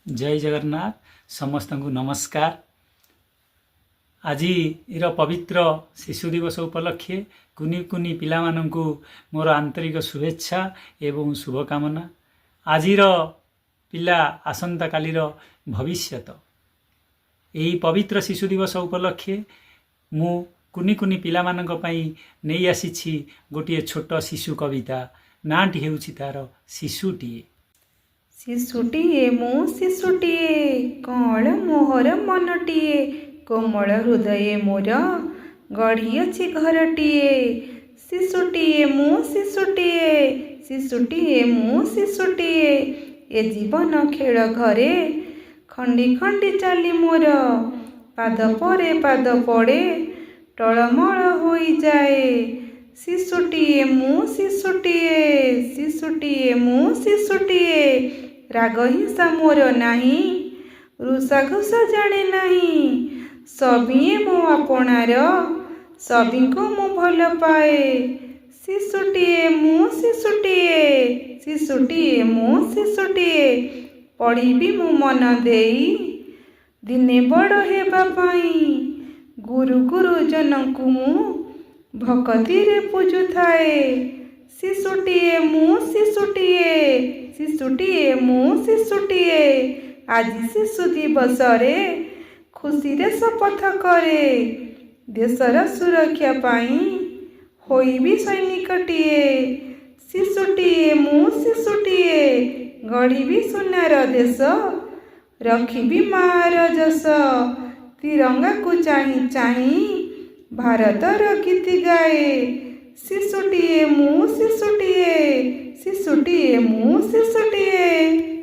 जय जगन्नाथ समस्त को नमस्कार। आज पवित्र शिशु दिवस उपलक्षे कुनी कुनी पिला मानंकु मोर आंतरिक शुभेच्छा एवं शुभकामना। आज पिला आसंता कालीर भविष्यत। यही पवित्र शिशु दिवस उपलक्षे मु कुनी कुनी पिला मानंक पई नै आसीछि गोटे छोट शिशु कविता। नाटी हेउछि तार शिशुटीए। शिशुटीए मु शिशुटीए कळ मोहर मनटीए कोमल हृदय मोर गढ़िअछि घरटीए। शिशुटीए मु शिशुटीए शिशुटीए मु शिशुटीए ए जीवन खेल घरे खंडी खंडी चाली मोर पाद परे पाद पड़े टळमळ होई जाए। शिशुटीए मु शिशुटीए शिशुटीए मु शिशुटीए राग हिंसा मोर नाही रुषा घुषा जाने नाही। सभिए मो आपणार सभी को मु भल पाए। शिशुटीए मु शिशुटीए शिशुटीए मु शिशुटीए पढ़ी मु मन देई दिने बड़ हेबा पाई। गुरु गुरुजन को मु भक्ति रे पूजु थाए। शिशुटीए मु शिशुटीए शिशुटीए मु शिशुटीए आज शिशु दिवस रे खुशी रे शपथ करे। देशर सुरक्षा पाई होई भी सैनिकटीए। शिशुटीए मु शिशुटीए गढ़ी भी सुनार देश रखी भी मार जस। तिरंगा को चाही चाही भारतर गीत गाए। शिशुटीए मु शिशुटीए शिशुटीए मु शिशुटीए।